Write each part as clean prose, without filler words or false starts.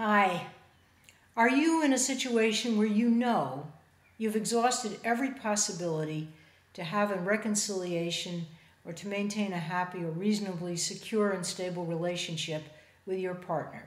Hi. Are you in a situation where you know you've exhausted every possibility to have a reconciliation or to maintain a happy or reasonably secure and stable relationship with your partner?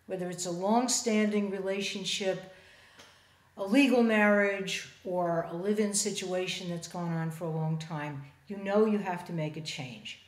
Whether it's a long-standing relationship, a legal marriage, or a live-in situation that's gone on for a long time, you know you have to make a change.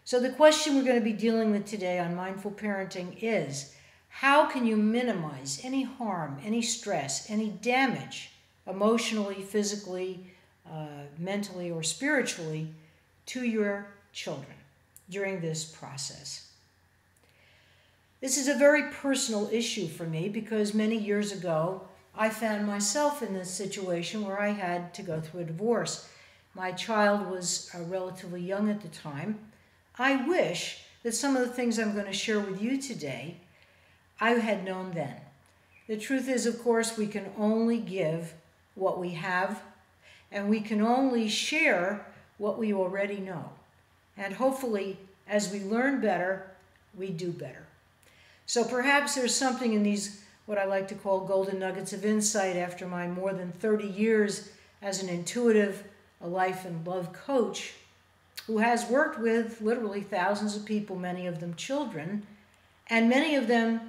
So the question we're going to be dealing with today on Mindful Parenting is, how can you minimize any harm, any stress, any damage, emotionally, physically, mentally, or spiritually, to your children during this process? This is a very personal issue for me because many years ago, I found myself in this situation where I had to go through a divorce. My child was relatively young at the time. I wish that some of the things I'm going to share with you today I had known then. The truth is, of course, we can only give what we have, and we can only share what we already know. And hopefully, as we learn better, we do better. So perhaps there's something in these, what I like to call golden nuggets of insight after my more than 30 years as an intuitive, a life and love coach who has worked with literally thousands of people, many of them children, and many of them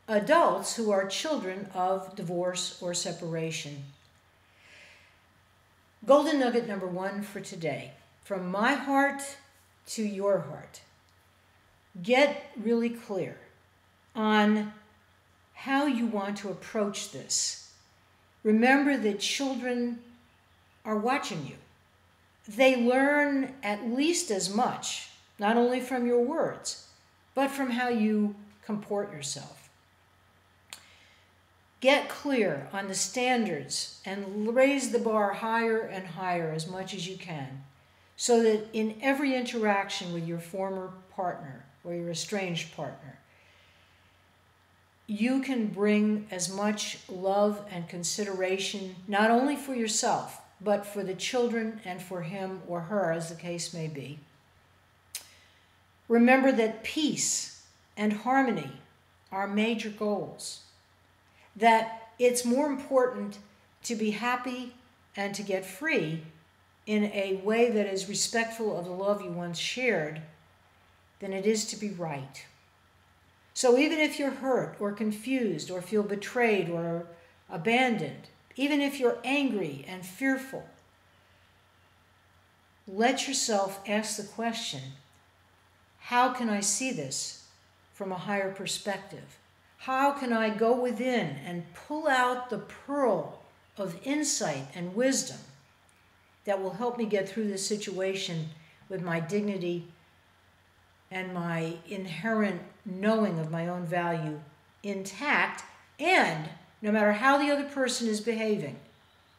adults who are children of divorce or separation. Golden nugget number one for today, from my heart to your heart. Get really clear on how you want to approach this. Remember that children are watching you. They learn at least as much, not only from your words, but from how you comport yourself. Get clear on the standards and raise the bar higher and higher as much as you can, so that in every interaction with your former partner or your estranged partner, you can bring as much love and consideration, not only for yourself, but for the children and for him or her, as the case may be. Remember that peace and harmony are major goals. That it's more important to be happy and to get free in a way that is respectful of the love you once shared than it is to be right. So even if you're hurt or confused or feel betrayed or abandoned, even if you're angry and fearful, let yourself ask the question, how can I see this from a higher perspective? How can I go within and pull out the pearl of insight and wisdom that will help me get through this situation with my dignity and my inherent knowing of my own value intact, and no matter how the other person is behaving,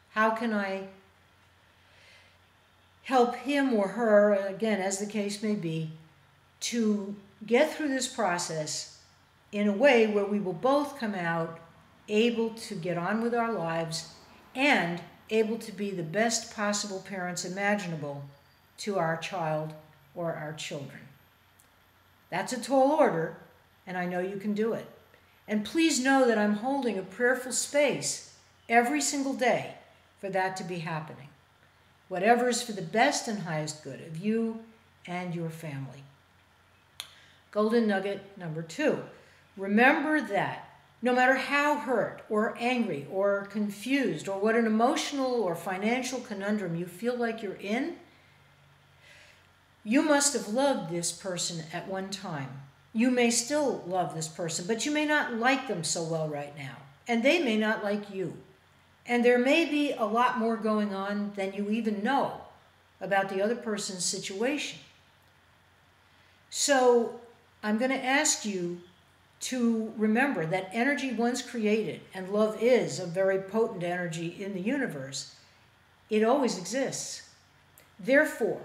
how can I help him or her, again, as the case may be, to get through this process in a way where we will both come out able to get on with our lives and able to be the best possible parents imaginable to our child or our children. That's a tall order, and I know you can do it. And please know that I'm holding a prayerful space every single day for that to be happening. Whatever is for the best and highest good of you and your family. Golden nugget number two. Remember that no matter how hurt or angry or confused or what an emotional or financial conundrum you feel like you're in, you must have loved this person at one time. You may still love this person, but you may not like them so well right now. And they may not like you. And there may be a lot more going on than you even know about the other person's situation. So I'm going to ask you to remember that energy once created, and love is a very potent energy in the universe, it always exists. Therefore,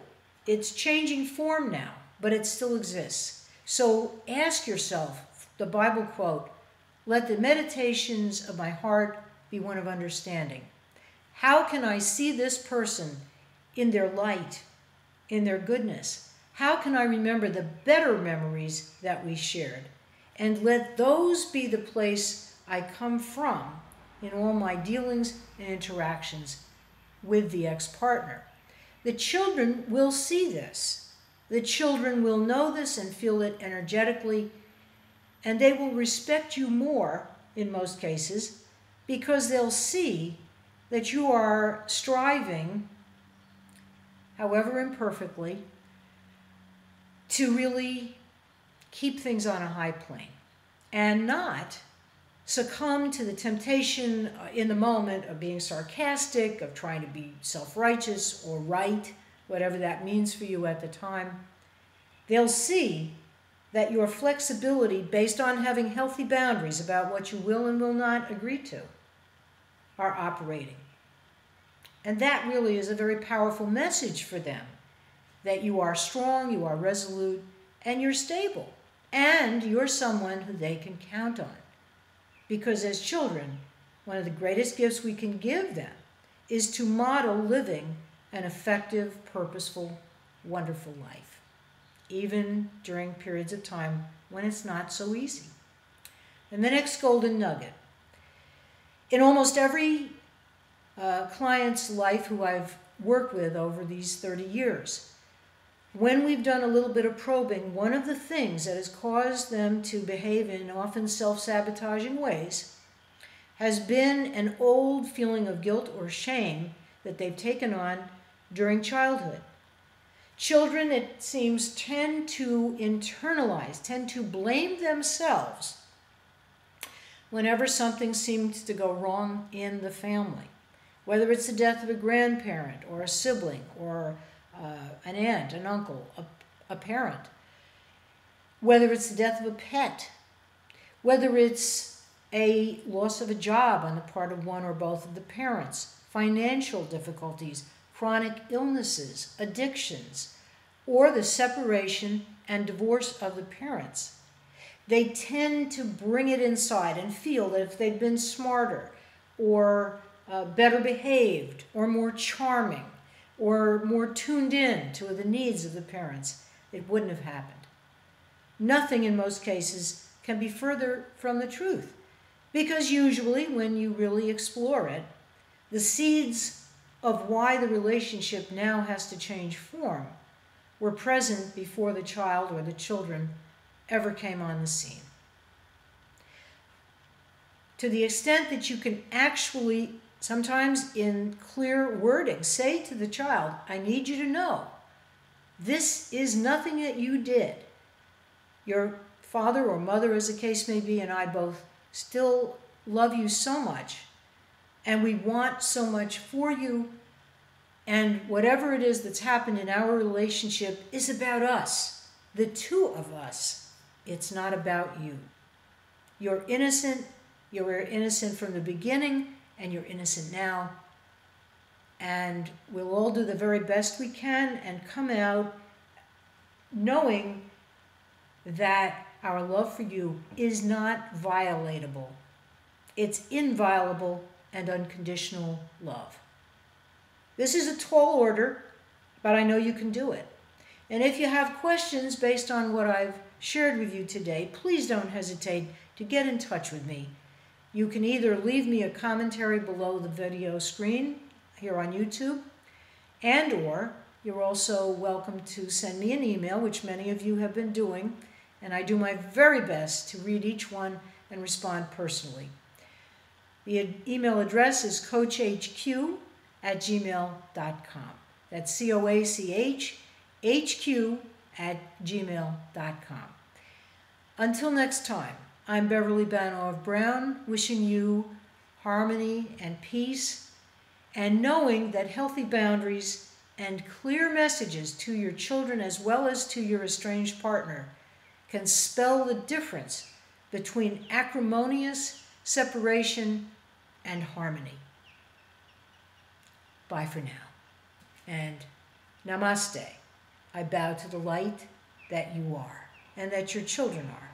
it's changing form now, but it still exists. So ask yourself, the Bible quote, "Let the meditations of my heart be one of understanding." How can I see this person in their light, in their goodness? How can I remember the better memories that we shared? And let those be the place I come from in all my dealings and interactions with the ex-partner. The children will see this. The children will know this and feel it energetically, and they will respect you more, in most cases, because they'll see that you are striving, however imperfectly, to really keep things on a high plane and not succumb to the temptation in the moment of being sarcastic, of trying to be self-righteous or right, whatever that means for you at the time. They'll see that your flexibility based on having healthy boundaries about what you will and will not agree to are operating. And that really is a very powerful message for them, that you are strong, you are resolute, and you're stable, and you're someone who they can count on. Because as children, one of the greatest gifts we can give them is to model living an effective, purposeful, wonderful life, even during periods of time when it's not so easy. And the next golden nugget. In almost every client's life who I've worked with over these 30 years, when we've done a little bit of probing, one of the things that has caused them to behave in often self-sabotaging ways has been an old feeling of guilt or shame that they've taken on during childhood. Children, it seems, tend to internalize, tend to blame themselves whenever something seems to go wrong in the family, whether it's the death of a grandparent or a sibling or an aunt, an uncle, a parent, whether it's the death of a pet, whether it's a loss of a job on the part of one or both of the parents, financial difficulties, chronic illnesses, addictions, or the separation and divorce of the parents. They tend to bring it inside and feel that if they'd been smarter or better behaved or more charming or more tuned in to the needs of the parents, it wouldn't have happened. Nothing in most cases can be further from the truth, because usually when you really explore it, the seeds of why the relationship now has to change form were present before the child or the children ever came on the scene. To the extent that you can actually, sometimes in clear wording, say to the child, I need you to know, this is nothing that you did. Your father or mother, as the case may be, and I both still love you so much, and we want so much for you, and whatever it is that's happened in our relationship is about us, the two of us. It's not about you. You're innocent. You were innocent from the beginning, and you're innocent now. And we'll all do the very best we can and come out knowing that our love for you is not violatable. It's inviolable and unconditional love. This is a tall order, but I know you can do it. And if you have questions based on what I've shared with you today, please don't hesitate to get in touch with me. You can either leave me a commentary below the video screen here on YouTube, and or you're also welcome to send me an email, which many of you have been doing, and I do my very best to read each one and respond personally. The email address is coachhq@gmail.com. That's coachhq@gmail.com. Until next time, I'm Beverly Banov Brown, wishing you harmony and peace, and knowing that healthy boundaries and clear messages to your children as well as to your estranged partner can spell the difference between acrimonious separation and harmony. Bye for now. And namaste. I bow to the light that you are and that your children are.